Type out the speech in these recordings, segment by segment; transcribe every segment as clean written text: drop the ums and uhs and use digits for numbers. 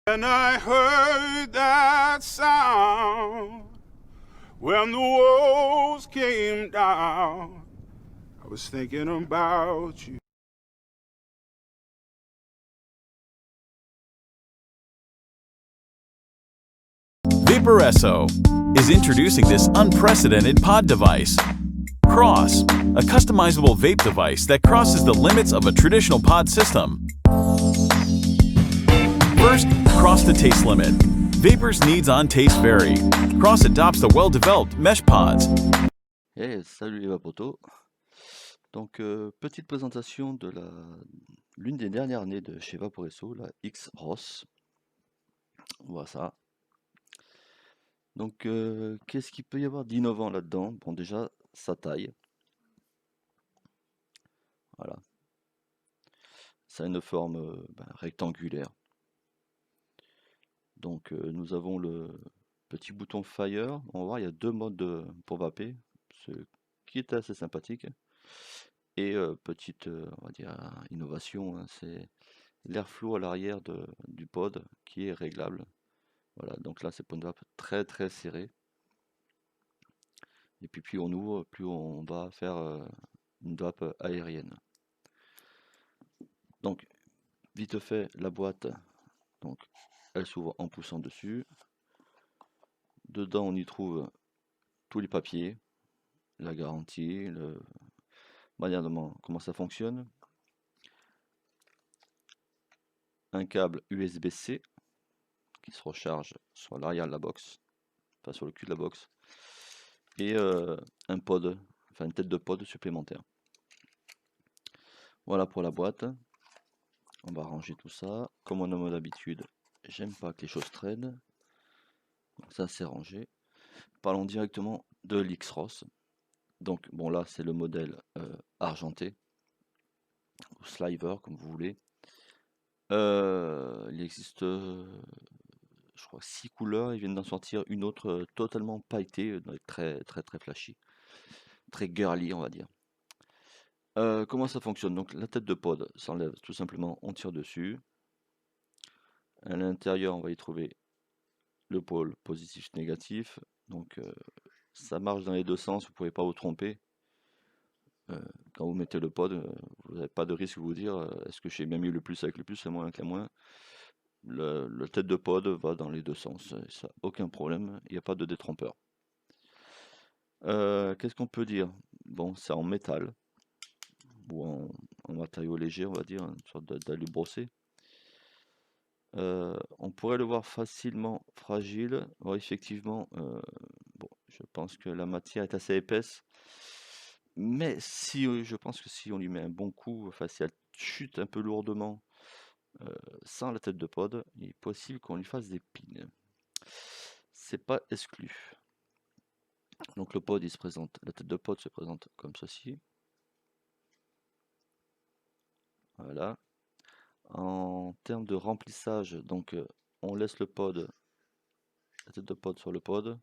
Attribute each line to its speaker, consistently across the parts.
Speaker 1: And I heard that sound when the walls came down. I was thinking about you.
Speaker 2: Vaporesso is introducing this unprecedented pod device. Cross, a customizable vape device that crosses the limits of a traditional pod system. First, cross the taste limit. Vapors' needs on taste vary. Cross adopts the well-developed mesh pods.
Speaker 3: Salut les vapotos. Donc petite présentation de l'une des dernières années de chez Vaporesso, la X-Ross. Voilà ça. Donc qu'est-ce qu'il peut y avoir d'innovant là-dedans? Bon, déjà sa taille. Voilà. Ça a une forme rectangulaire. Donc nous avons le petit bouton Fire. On va voir, il y a deux modes pour vaper, ce qui est assez sympathique. Et petite, on va dire, innovation, hein, c'est l'airflow à l'arrière du pod qui est réglable. Voilà, donc là c'est pour une vape très très serrée. Et puis plus on ouvre, plus on va faire une vape aérienne. Donc vite fait, la boîte, donc elle s'ouvre en poussant dessus. Dedans on y trouve tous les papiers, la garantie, manière de comment ça fonctionne. Un câble USB-C qui se recharge sur l'arrière de la box, pas sur le cul de la box. Et un pod, enfin une tête de pod supplémentaire. Voilà pour la boîte. On va ranger tout ça. Comme on a mode d'habitude, j'aime pas que les choses traînent. Donc ça c'est rangé. Parlons directement de l'X-Ross. Donc bon là c'est le modèle argenté, ou sliver comme vous voulez. Il existe je crois 6 couleurs, ils viennent d'en sortir une autre totalement pailletée, très très très flashy, très girly on va dire. Comment ça fonctionne? Donc la tête de pod s'enlève tout simplement, on tire dessus. À l'intérieur on va y trouver le pôle positif négatif, donc ça marche dans les deux sens, vous ne pouvez pas vous tromper. Quand vous mettez le pod, vous n'avez pas de risque de vous dire est-ce que j'ai bien mis le plus avec le plus, le moins avec le moins. Le tête de pod va dans les deux sens, ça aucun problème, il n'y a pas de détrompeur. Qu'est-ce qu'on peut dire? Bon, c'est en métal ou en matériau léger, on va dire, une sorte d'alu brossé. On pourrait le voir facilement fragile. Bon, effectivement, bon, je pense que la matière est assez épaisse. Mais si je pense que si on lui met un bon coup, enfin si elle chute un peu lourdement sans la tête de pod, il est possible qu'on lui fasse des pins. C'est pas exclu. Donc le pod il se présente, la tête de pod se présente comme ceci. Voilà. En termes de remplissage, donc on laisse le pod, la tête de pod sur le pod.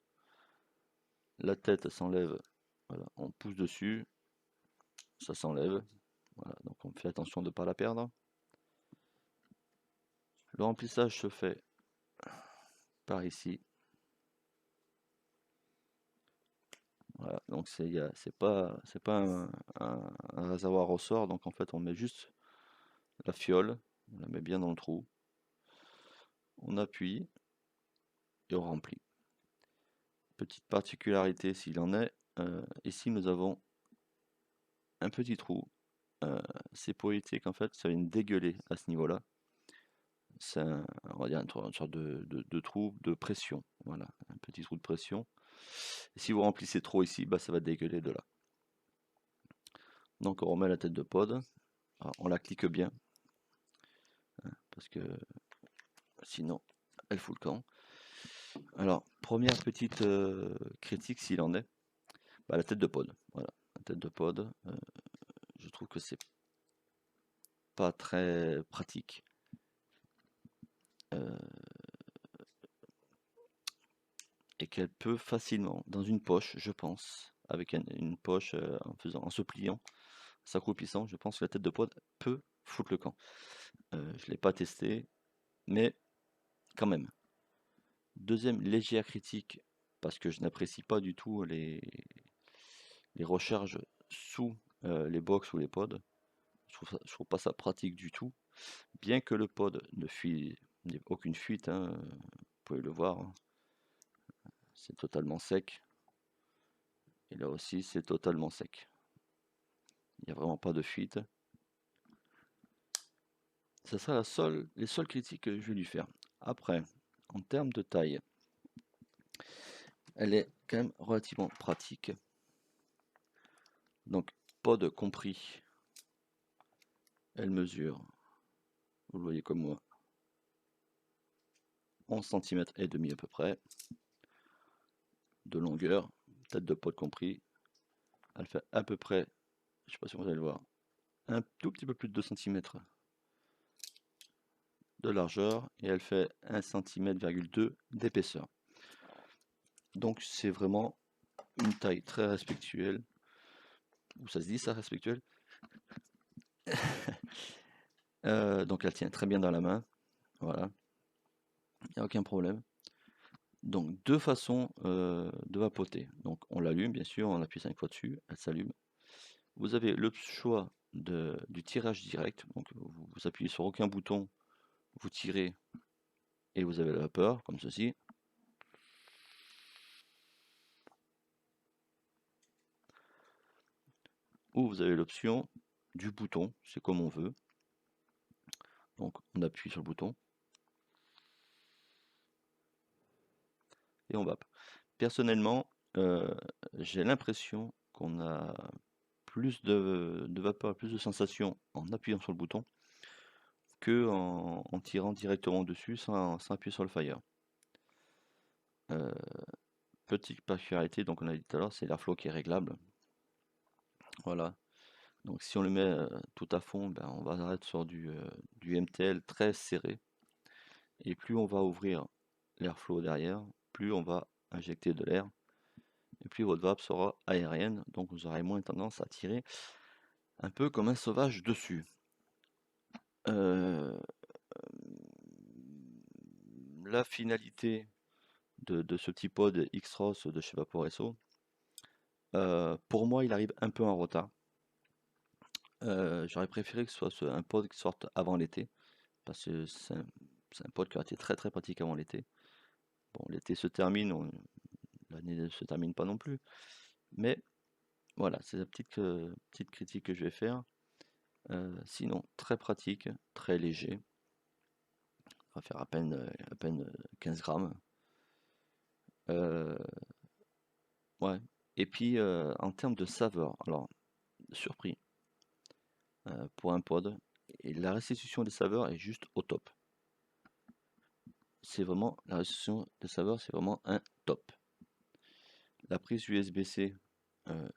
Speaker 3: La tête s'enlève, voilà, on pousse dessus, ça s'enlève. Voilà, donc on fait attention de ne pas la perdre. Le remplissage se fait par ici. Voilà, donc c'est pas un réservoir ressort, donc en fait on met juste la fiole, on la met bien dans le trou, on appuie et on remplit. Petite particularité s'il en est, ici nous avons un petit trou, c'est pour éviter qu'en fait ça vienne dégueuler à ce niveau-là. C'est on va dire une sorte de trou de pression, voilà, un petit trou de pression. Et si vous remplissez trop ici, bah, ça va dégueuler de là. Donc on remet la tête de pod, alors, on la clique bien, hein, parce que sinon elle fout le camp. Alors première petite critique s'il en est, bah, la tête de pod, voilà, la tête de pod, je trouve que c'est pas très pratique. Et qu'elle peut facilement, dans une poche, je pense, avec une poche en se pliant, s'accroupissant, je pense que la tête de pod peut foutre le camp. Je ne l'ai pas testé, mais quand même. Deuxième légère critique, parce que je n'apprécie pas du tout les recharges sous les box ou les pods. Je trouve pas ça pratique du tout. Bien que le pod n'ait aucune fuite, hein, vous pouvez le voir, hein, c'est totalement sec. Et là aussi, c'est totalement sec. Il n'y a vraiment pas de fuite. Ce sera les seules critiques que je vais lui faire. Après, en termes de taille, elle est quand même relativement pratique. Donc, pod compris, elle mesure, vous le voyez comme moi, 11 cm et demi à peu près de longueur, tête de pod compris. Elle fait à peu près, je ne sais pas si vous allez le voir, un tout petit peu plus de 2 cm de largeur et elle fait 1,2 cm d'épaisseur. Donc c'est vraiment une taille très respectuelle. Ou ça se dit ça, respectuelle? Donc elle tient très bien dans la main. Voilà. Il n'y a aucun problème. Donc deux façons de vapoter. Donc on l'allume, bien sûr, on appuie 5 fois dessus, elle s'allume. Vous avez le choix du tirage direct. Donc vous appuyez sur aucun bouton, vous tirez et vous avez la vapeur, comme ceci. Ou vous avez l'option du bouton, c'est comme on veut. Donc on appuie sur le bouton et on vape. Personnellement, j'ai l'impression qu'on a plus de vapeur, plus de sensations en appuyant sur le bouton que en tirant directement dessus sans appuyer sur le fire. Petite particularité, donc on a dit tout à l'heure, c'est l'airflow qui est réglable. Voilà. Donc si on le met tout à fond, ben, on va arrêter sur du MTL très serré. Et plus on va ouvrir l'airflow derrière, plus on va injecter de l'air. Et plus votre vape sera aérienne, donc vous aurez moins tendance à tirer un peu comme un sauvage dessus. La finalité de ce petit pod X-Ross de chez Vaporesso, pour moi il arrive un peu en retard. J'aurais préféré que ce soit un pod qui sorte avant l'été, parce que c'est un pod qui a été très très pratique avant l'été. Bon, l'été se termine, l'année ne se termine pas non plus, mais voilà, c'est la petite critique que je vais faire. Sinon, très pratique, très léger. On va faire à peine 15 grammes. Ouais. Et puis, en termes de saveur, alors, surpris pour un pod, et la restitution des saveurs est juste au top. C'est vraiment, la restitution des saveurs, c'est vraiment un top. La prise USB-C,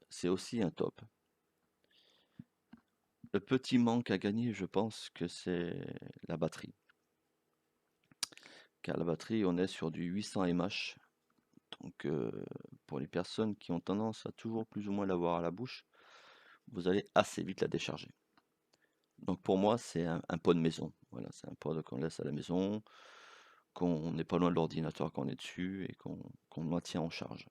Speaker 3: c'est aussi un top. Le petit manque à gagner, je pense que c'est la batterie. Car la batterie, on est sur du 800 mAh. Donc, pour les personnes qui ont tendance à toujours plus ou moins l'avoir à la bouche, vous allez assez vite la décharger. Donc, pour moi, c'est un pod de maison. Voilà, c'est un pod qu'on laisse à la maison, qu'on n'est pas loin de l'ordinateur quand on est dessus et qu'on maintient en charge.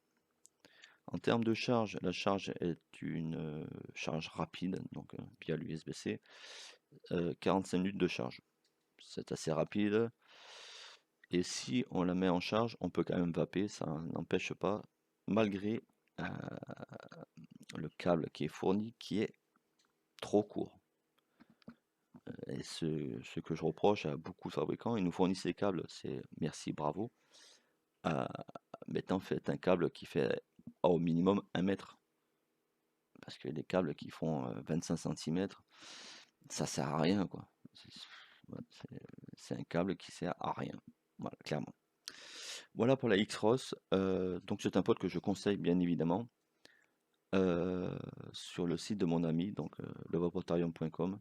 Speaker 3: En termes de charge, la charge est une charge rapide, donc via l'USB-C, 45 minutes de charge. C'est assez rapide. Et si on la met en charge, on peut quand même vaper, ça n'empêche pas, malgré le câble qui est fourni, qui est trop court. Et ce que je reproche à beaucoup de fabricants, ils nous fournissent ces câbles, c'est merci, bravo. Maintenant, faites un câble qui fait au minimum 1 mètre. Parce que les câbles qui font 25 cm, ça sert à rien, quoi. C'est un câble qui sert à rien. Voilà, clairement. Voilà pour la X-Ross. Donc c'est un pod que je conseille bien évidemment sur le site de mon ami, donc levapotarium.com.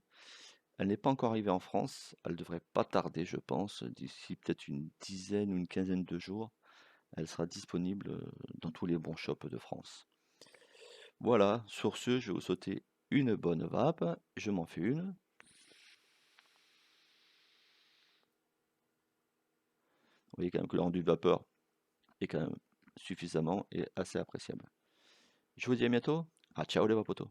Speaker 3: Elle n'est pas encore arrivée en France. Elle devrait pas tarder, je pense. D'ici peut-être une dizaine ou une quinzaine de jours, elle sera disponible dans tous les bons shops de France. Voilà, sur ce, je vais vous souhaiter une bonne vape. Je m'en fais une. Vous voyez quand même que le rendu vapeur est quand même suffisamment et assez appréciable. Je vous dis à bientôt. Ah, ciao les vapotos.